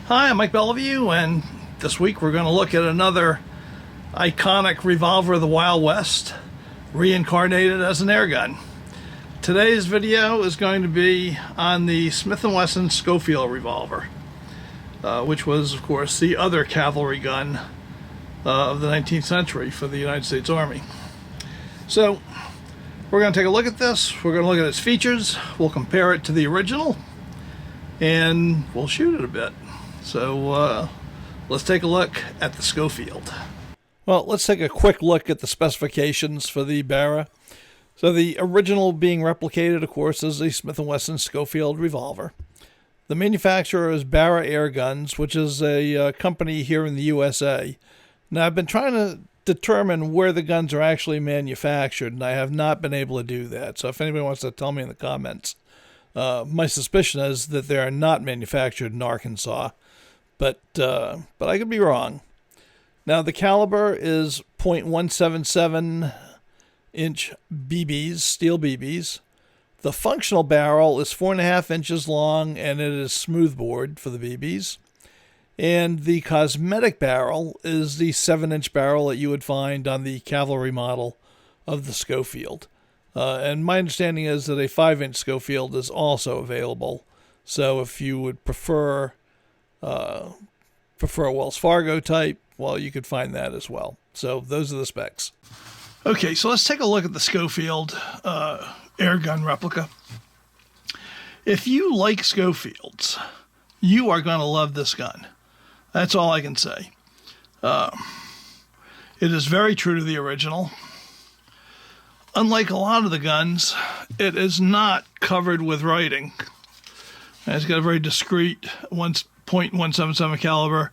Hi, I'm Mike Beliveau, and this week we're going to look at another iconic revolver of the Wild West, reincarnated as an airgun. Today's video is going to be on the Smith Wesson Schofield revolver, which was, of course, the other cavalry gun of the 19th century for the United States Army. So, we're going to take a look at this. We're going to look at its features. We'll compare it to the original, and we'll shoot it a bit. So let's take a look at the Schofield. Well, let's take a quick look at the specifications for the Barra. So the original being replicated, of course, is the Smith Wesson Schofield revolver. The manufacturer is Barra Airguns, which is a company here in the USA. Now, I've been trying to determine where the guns are actually manufactured, and I have not been able to do that. So if anybody wants to tell me in the comments, my suspicion is that they are not manufactured in Arkansas. But I could be wrong. Now, the caliber is .177 inch BBs, steel BBs. The functional barrel is 4.5 inches long, and it is smoothbore for the BBs. And the cosmetic barrel is the 7-inch barrel that you would find on the cavalry model of the Schofield. And my understanding is that a 5-inch Schofield is also available. So if you would prefer a Wells Fargo type, well, you could find that as well. So those are the specs. Okay, so let's take a look at the Schofield airgun replica. If you like Schofields, you are going to love this gun. That's all I can say. It is very true to the original. Unlike a lot of the guns, it is not covered with writing. It's got a very discreet .177 caliber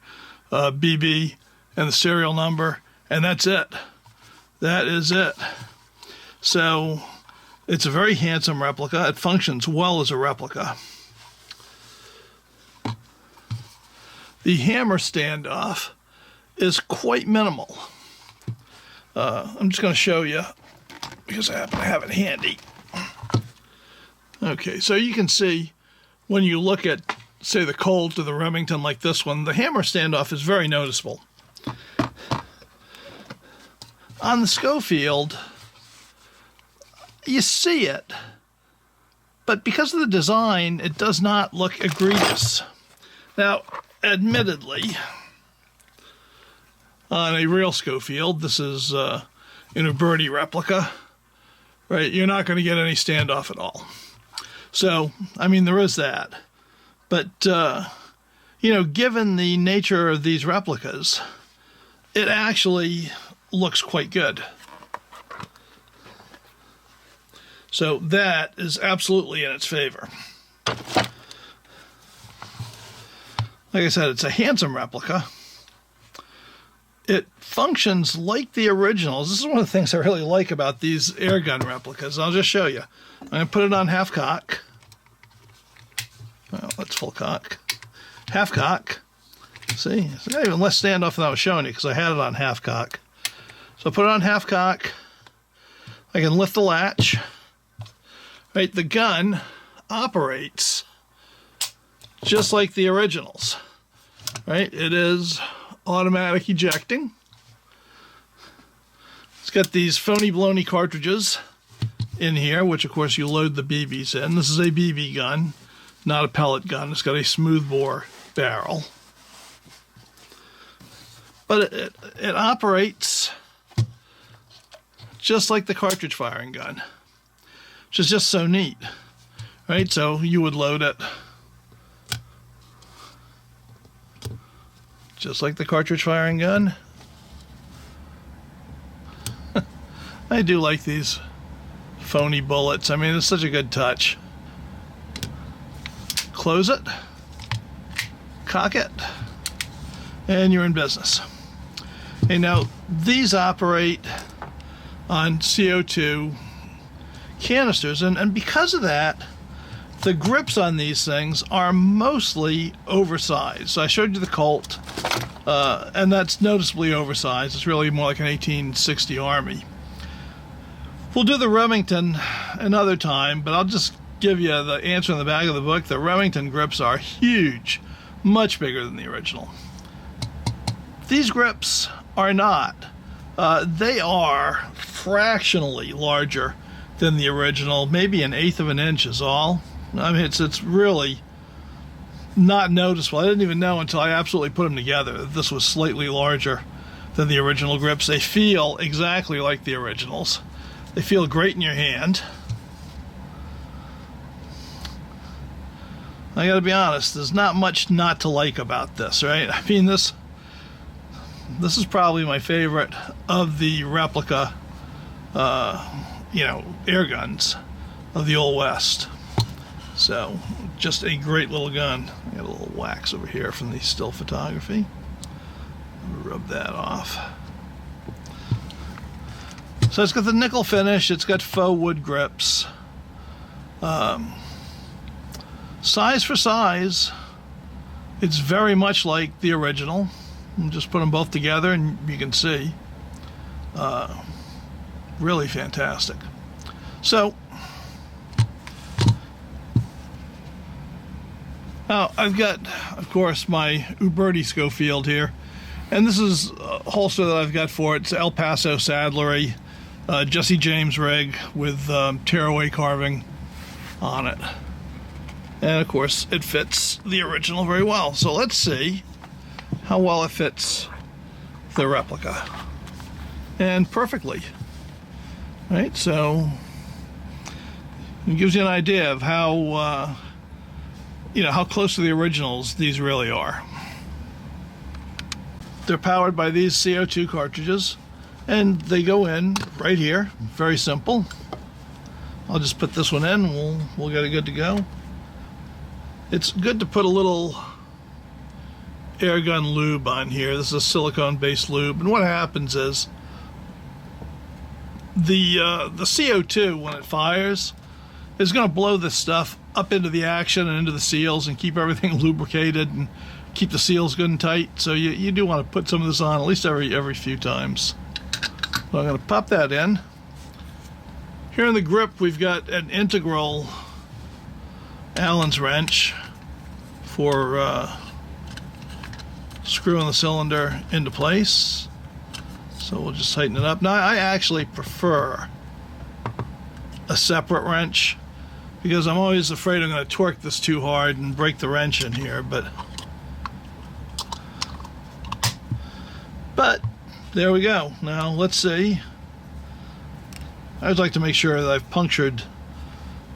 BB and the serial number, and that's it. That is it. So it's a very handsome replica. It functions well as a replica. The hammer standoff is quite minimal. I'm just going to show you because I happen to have it handy. Okay, so you can see when you look at, say, the Colt or the Remington like this one, the hammer standoff is very noticeable. On the Schofield, you see it, but because of the design, it does not look egregious. Now, admittedly, on a real Schofield, this is in a birdie replica, right? You're not going to get any standoff at all. So, I mean, there is that. But, you know, given the nature of these replicas, it actually looks quite good. So that is absolutely in its favor. Like I said, it's a handsome replica. It functions like the originals. This is one of the things I really like about these airgun replicas. I'll just show you. I'm going to put it on half cock. Well, that's full cock. Half cock. See? It's got even less standoff than I was showing you because I had it on half cock. So I put it on half cock. I can lift the latch. Right, the gun operates just like the originals. Right? It is automatic ejecting. It's got these phony baloney cartridges in here, which of course you load the BBs in. This is a BB gun, not a pellet gun. It's got a smoothbore barrel. But it operates just like the cartridge firing gun, which is just so neat. Right? So you would load it just like the cartridge firing gun. I do like these phony bullets. I mean, it's such a good touch. Close it, cock it, and you're in business. Okay, now these operate on CO2 canisters, and because of that, the grips on these things are mostly oversized. So I showed you the Colt, and that's noticeably oversized. It's really more like an 1860 Army. We'll do the Remington another time, but I'll just give you the answer in the back of the book. The Remington grips are huge much bigger than the original. These grips are not. They are fractionally larger than the original, maybe 1/8 of an inch is all. I mean, it's really not noticeable. I didn't even know until I absolutely put them together that this was slightly larger than the original grips. They feel exactly like the originals. They feel great in your hand. I gotta be honest, there's not much not to like about this, right? I mean, this is probably my favorite of the replica, air guns of the Old West. So, just a great little gun. I got a little wax over here from the still photography. Rub that off. So it's got the nickel finish. It's got faux wood grips. Size for size, it's very much like the original. We'll just put them both together and you can see. Really fantastic. So, now I've got, of course, my Uberti Schofield here. And this is a holster that I've got for it. It's El Paso Saddlery, Jesse James rig with tearaway carving on it. And of course, it fits the original very well. So let's see how well it fits the replica. And perfectly. Right, so it gives you an idea of how, how close to the originals these really are. They're powered by these CO2 cartridges, and they go in right here. Very simple. I'll just put this one in, and we'll get it good to go. It's good to put a little air gun lube on here. This is a silicone-based lube, and what happens is the CO2, when it fires, is going to blow this stuff up into the action and into the seals and keep everything lubricated and keep the seals good and tight. So you do want to put some of this on at least every few times. So I'm going to pop that in. Here in the grip, we've got an integral Allen's wrench for screwing the cylinder into place. So we'll just tighten it up. Now I actually prefer a separate wrench because I'm always afraid I'm going to torque this too hard and break the wrench in here, but there we go. Now let's see. I always like to make sure that I've punctured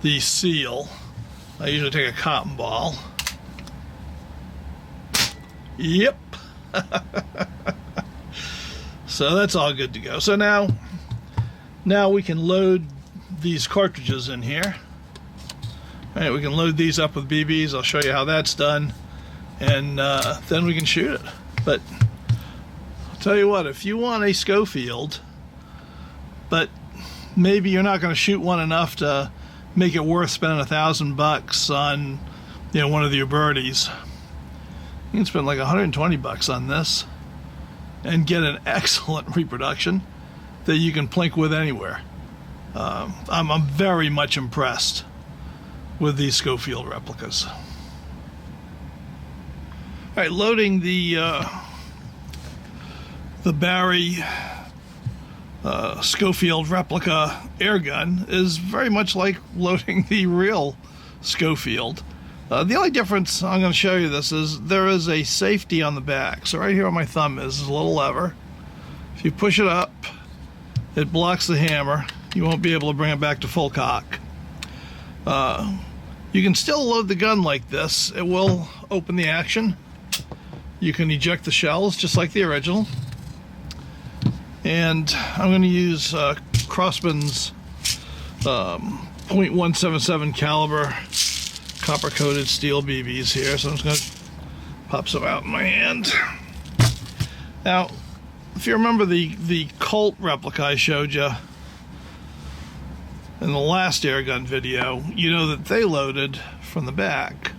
the seal. I usually take a cotton ball. Yep. So that's all good to go. So now we can load these cartridges in here. All right, we can load these up with BBs. I'll show you how that's done, and then we can shoot it. But I'll tell you what, if you want a Schofield, but maybe you're not going to shoot one enough to make it worth spending $1,000 on, one of the Ubertis, you can spend like $120 on this and get an excellent reproduction that you can plink with anywhere. I'm very much impressed with these Schofield replicas. All right, loading the Barra Schofield replica airgun is very much like loading the real Schofield. The only difference, I'm going to show you this, is there is a safety on the back. So right here where my thumb is a little lever. If you push it up, it blocks the hammer. You won't be able to bring it back to full cock. You can still load the gun like this. It will open the action. You can eject the shells just like the original. And I'm going to use Crossman's .177 caliber copper-coated steel BBs here. So I'm just going to pop some out in my hand. Now, if you remember the Colt replica I showed you in the last airgun video, you know that they loaded from the back,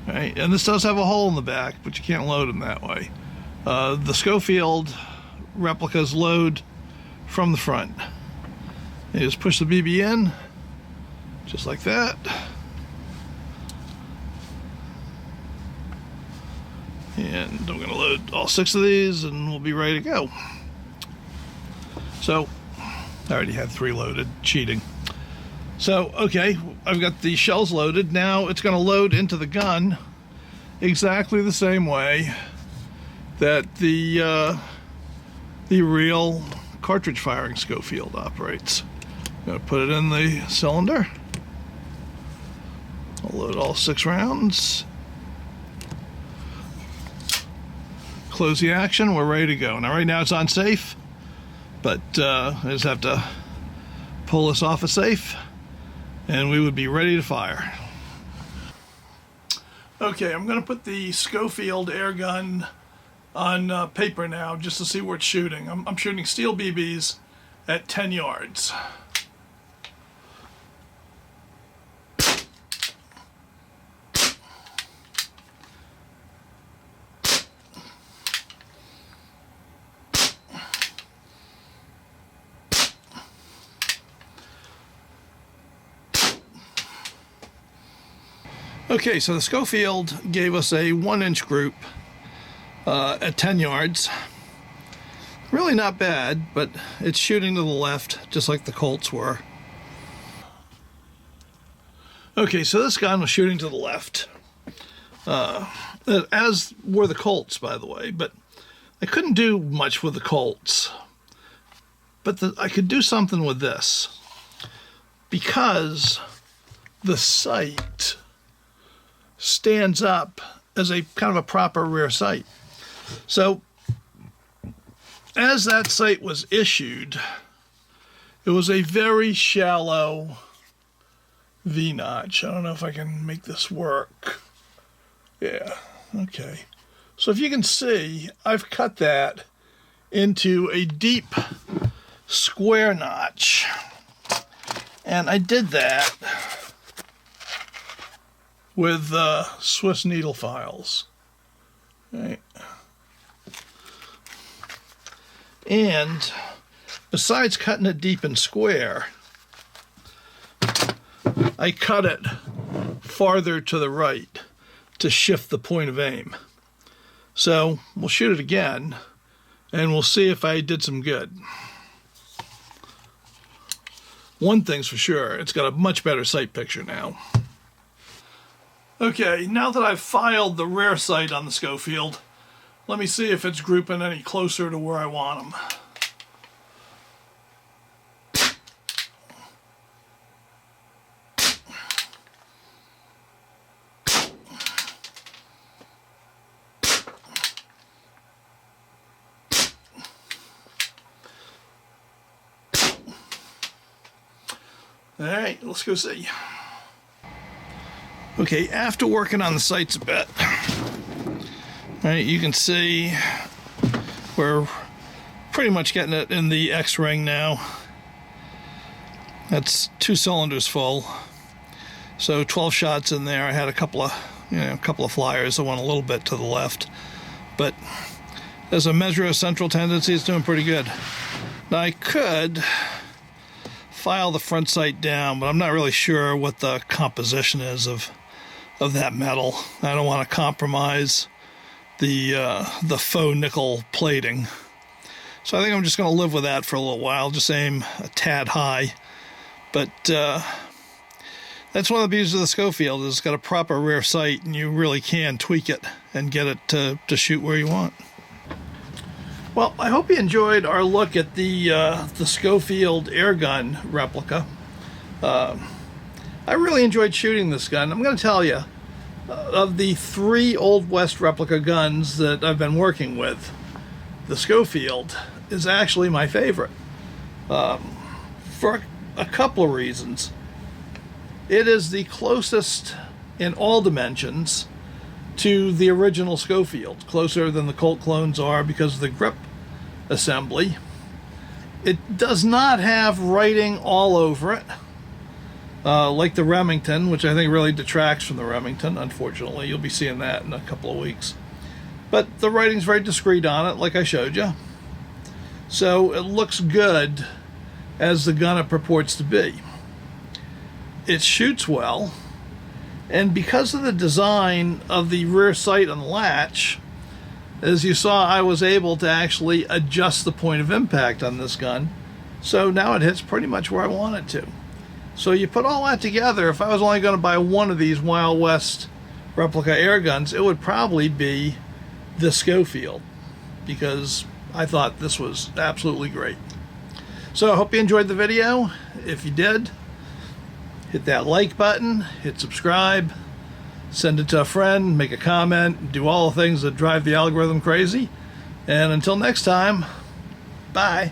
right? And this does have a hole in the back, but you can't load them that way. The Schofield replicas load from the front. You just push the BB in, just like that. And I'm going to load all 6 of these and we'll be ready to go. So, I already had 3 loaded, cheating. So, okay, I've got the shells loaded. Now it's going to load into the gun exactly the same way that the real cartridge firing Schofield operates. I'm going to put it in the cylinder. I'll load all 6 rounds. Close the action, we're ready to go. Now right now it's on safe, but I just have to pull this off of safe and we would be ready to fire. Okay, I'm going to put the Schofield airgun on paper now just to see where it's shooting. I'm shooting steel BBs at 10 yards. Okay, so the Schofield gave us a 1-inch group at 10 yards. Really not bad, but it's shooting to the left, just like the Colts were. Okay, so this gun was shooting to the left, as were the Colts, by the way, but I couldn't do much with the Colts. But I could do something with this, because the sight stands up as a kind of a proper rear sight. So as that sight was issued, it was a very shallow V-notch. I don't know if I can make this work. Yeah, okay. So if you can see, I've cut that into a deep square notch. And I did that with Swiss needle files. Right. And besides cutting it deep and square, I cut it farther to the right to shift the point of aim. So we'll shoot it again and we'll see if I did some good. One thing's for sure, it's got a much better sight picture now. Okay, now that I've filed the rear sight on the Schofield, let me see if it's grouping any closer to where I want them. All right, let's go see. Okay, after working on the sights a bit, right, you can see we're pretty much getting it in the X ring now. That's 2 cylinders full, so 12 shots in there. I had a couple of flyers. I went a little bit to the left, but as a measure of central tendency, it's doing pretty good. Now I could file the front sight down, but I'm not really sure what the composition is of that metal. I don't want to compromise the faux nickel plating. So I think I'm just going to live with that for a little while, just aim a tad high. But that's one of the beauties of the Schofield, is it's got a proper rear sight and you really can tweak it and get it to shoot where you want. Well, I hope you enjoyed our look at the Schofield airgun replica. I really enjoyed shooting this gun. I'm going to tell you, of the 3 Old West replica guns that I've been working with, the Schofield is actually my favorite. For a couple of reasons. It is the closest in all dimensions to the original Schofield, closer than the Colt clones are because of the grip assembly. It does not have writing all over it, like the Remington, which I think really detracts from the Remington, unfortunately. You'll be seeing that in a couple of weeks. But the writing's very discreet on it, like I showed you. So it looks good as the gun it purports to be. It shoots well, and because of the design of the rear sight on the latch, As you saw, I was able to actually adjust the point of impact on this gun. So now it hits pretty much where I want it to. So you put all that together, if I was only going to buy one of these Wild West replica air guns, it would probably be the Schofield, because I thought this was absolutely great. So I hope you enjoyed the video. If you did, hit that like button, hit subscribe, send it to a friend, make a comment, do all the things that drive the algorithm crazy. And until next time, bye.